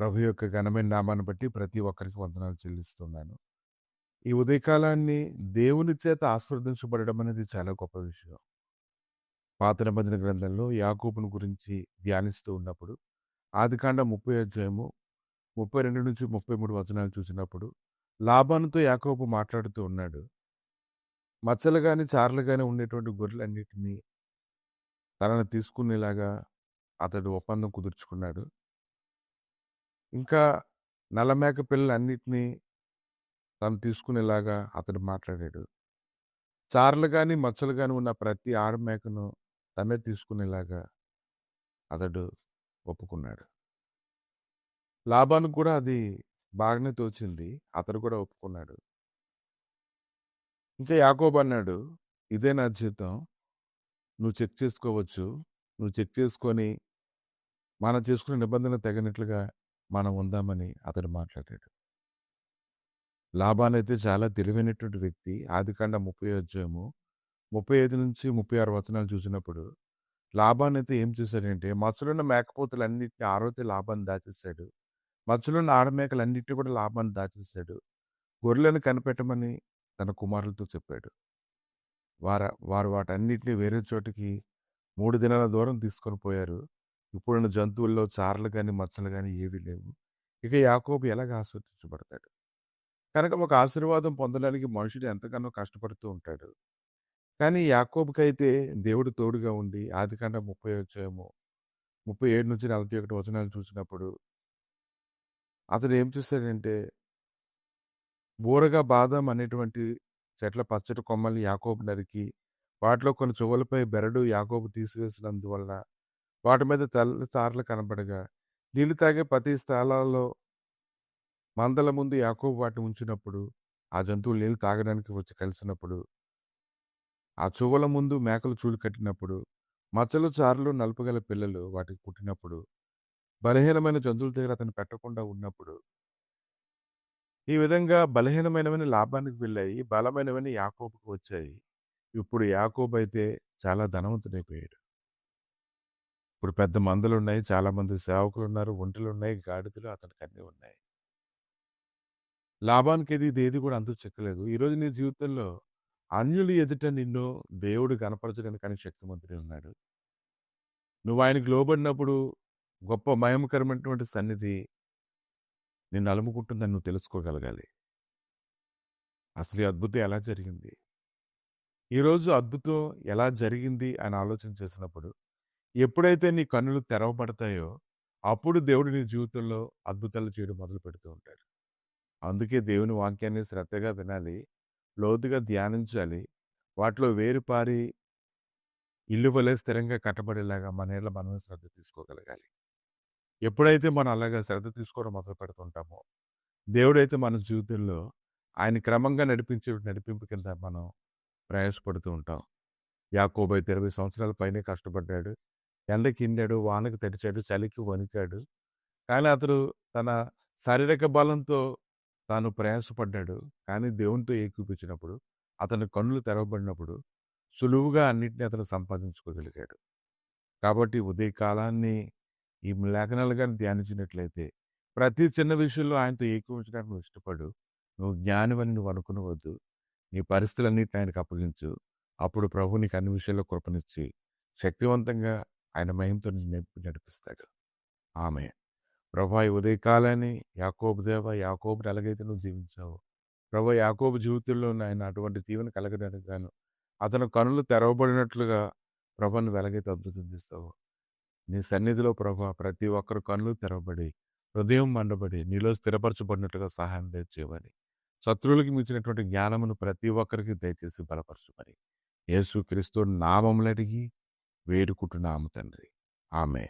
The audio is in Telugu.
ప్రభు యొక్క ఘనమైన నామాన్ని బట్టి ప్రతి ఒక్కరికి వందనాలు చెల్లిస్తున్నాను. ఈ ఉదయకాలాన్ని దేవుని చేత ఆశీర్వదించబడడం అనేది చాలా గొప్ప విషయం. పాత నిబంధన గ్రంథంలో యాకోబును గురించి ధ్యానిస్తూ ఉన్నప్పుడు ఆదికాండం 30 అధ్యాయము 32-33 వచనాలు చూసినప్పుడు లాబానుతో యాకోబు మాట్లాడుతూ ఉన్నాడు. మచ్చలు గాని చారలు గాని ఉండేటువంటి గొర్రెలన్నిటినీ తనను తీసుకునేలాగా అతడు ఒప్పందం కుదుర్చుకున్నాడు. ఇంకా నల్లమేక పిల్లలన్నిటినీ తను తీసుకునేలాగా అతడు మాట్లాడాడు. చారలు గాని, మచ్చలు గాని ఉన్న ప్రతి ఆడమేకను తనే తీసుకునేలాగా అతడు ఒప్పుకున్నాడు. లాబానుకు కూడా అది బాగానే తోచింది. అతడు కూడా ఒప్పుకున్నాడు. ఇంకా యాకోబు అన్నాడు, ఇదే నా జీతం. నువ్వు చెక్ చేసుకోవచ్చు. నువ్వు చెక్ చేసుకొని మనం చేసుకునే నిబంధన తగినట్లుగా మనం ఉందామని అతడు మాట్లాడాడు. లాబాన్ అయితే చాలా తెలివైనటువంటి వ్యక్తి. ఆదికాండం 30 అధ్యాయము 35-36 వచనాలు చూసినప్పుడు లాబాన్ అయితే ఏం చేశాడంటే మచ్చలున్న మేకపోతులన్నింటినీ ఆ రోజే లాబాన్ దాచేశాడు. మచ్చలున్న ఆడమేకలన్నింటినీ కూడా లాబాన్ దాచేశాడు. గొర్రెలను కనిపెట్టమని తన కుమారులతో చెప్పాడు. వారు వాటన్నిటిని వేరే చోటికి 3 దినాల దూరం తీసుకొని పోయారు. ఇప్పుడున్న జంతువుల్లో చారలు కానీ మచ్చలు కానీ ఏవీ లేవు. ఇక యాకోబు ఎలాగ ఆశీర్వదించబడతాడు? కనుక ఒక ఆశీర్వాదం పొందడానికి మనుషుడు ఎంతగానో కష్టపడుతూ ఉంటాడు. కానీ యాకోబుకైతే దేవుడు తోడుగా ఉండి ఆదికాండం 30 అధ్యాయము 37-41 వచనాలు చూసినప్పుడు అతడు ఏం చూశాడంటే బూరగా బాదం అనేటువంటి చెట్ల పచ్చటి కొమ్మల్ని యాకోబు నరికి వాటిలో కొన్ని చువ్వలపై బెరడు యాకోబు తీసివేసినందువల్ల వాటి మీద తెల్ల తారలు కనబడగా నీళ్లు తాగే ప్రతి స్థలాల్లో మందల ముందు యాకోబు వాటిని ఉంచినప్పుడు ఆ జంతువులు నీళ్లు తాగడానికి వచ్చి కలిసినప్పుడు ఆ చువ్వల ముందు మేకలు చూలు కట్టినప్పుడు మచ్చలు చారులు నలుపుగల పిల్లలు వాటికి పుట్టినప్పుడు బలహీనమైన జంతువుల దగ్గర అతను పెట్టకుండా ఉన్నప్పుడు ఈ విధంగా బలహీనమైనవని లాభానికి వెళ్ళాయి, బలమైనవని యాకోబుకు వచ్చాయి. ఇప్పుడు యాకోబు అయితే చాలా ధనవంతుడైపోయాడు. ఇప్పుడు పెద్ద మందలు ఉన్నాయి, చాలా మంది సేవకులు ఉన్నారు, ఒంటెలు ఉన్నాయి, గాడిదలు అతనికి అన్నీ ఉన్నాయి. లాభానికి ఇదేది కూడా అంతు చెక్కలేదు. ఈరోజు నీ జీవితంలో అన్యులు ఎదుట నిన్ను దేవుడు కనపరచడానికి కానీ శక్తిమంతుడే ఉన్నాడు. నువ్వు ఆయనకు లోబడినప్పుడు గొప్ప మహిమకరమైనటువంటి సన్నిధి నిన్ను అలుముకుంటుందని నువ్వు తెలుసుకోగలగాలి. అసలు ఈ అద్భుతం ఎలా జరిగింది? ఈరోజు అద్భుతం ఎలా జరిగింది అని ఆలోచన చేసినప్పుడు ఎప్పుడైతే నీ కన్నులు తెరవబడతాయో అప్పుడు దేవుడు నీ జీవితంలో అద్భుతాలు చేయడం మొదలు పెడుతూ ఉంటాడు. అందుకే దేవుని వాక్యాన్ని శ్రద్ధగా వినాలి, లోతుగా ధ్యానించాలి, వాటిలో వేరుపారి ఇల్లు వలె స్థిరంగా కట్టబడేలాగా మన మనమే శ్రద్ధ తీసుకోగలగాలి. ఎప్పుడైతే మనం అలాగా శ్రద్ధ తీసుకోవడం మొదలు పెడుతుంటామో దేవుడైతే మన జీవితంలో ఆయన క్రమంగా నడిపించే నడిపింపు కింద మనం ప్రయాసపడుతూ ఉంటాం. యాకోబు అయితే 20 సంవత్సరాల పైనే కష్టపడ్డాడు. ఎండకి ఇండాడు, వానకు తడిచాడు, చలికి వణికాడు. కానీ అతడు తన శారీరక బలంతో తాను ప్రయాసపడ్డాడు. కానీ దేవునితో ఏకీపించినప్పుడు అతని కన్నులు తెరవబడినప్పుడు సులువుగా అన్నింటినీ అతను సంపాదించుకోగలిగాడు. కాబట్టి ఉదయకాలాన్ని ఈ లేఖనాలు కానీ ధ్యానించినట్లయితే ప్రతి చిన్న విషయంలో ఆయనతో ఏకీపించడానికి నువ్వు ఇష్టపడు. నువ్వు జ్ఞానివని నువ్వు అనుకునవద్దు. నీ పరిస్థితులన్నింటిని ఆయనకు అప్పగించు. అప్పుడు ప్రభు నీకు అన్ని విషయాల్లో కృపనిచ్చి శక్తివంతంగా ఆయన మహిమతో నడిపిస్తాడు. ఆమె ప్రభా ఈ ఉదయకాలాన్ని యాకోబు దేవ యాకోబుని ఎలాగైతే నువ్వు దీవించావు ప్రభా యాకోబు జీవితంలో ఆయన అటువంటి దీవెన కలగడానికి గాను అతను కనులు తెరవబడినట్లుగా ప్రభా నువ్వు ఎలాగైతే అద్భుతం చేస్తావు నీ సన్నిధిలో ప్రభా ప్రతి ఒక్కరు కనులు తెరవబడి హృదయం మండబడి నీలో స్థిరపరచబడినట్లుగా సహాయం తెచ్చేవని శత్రువులకి మించినటువంటి జ్ఞానమును ప్రతి ఒక్కరికి దయచేసి బలపరచమని యేసు క్రీస్తు నామములు అడిగి వేడుకుంటున్నాము తండ్రి. ఆమె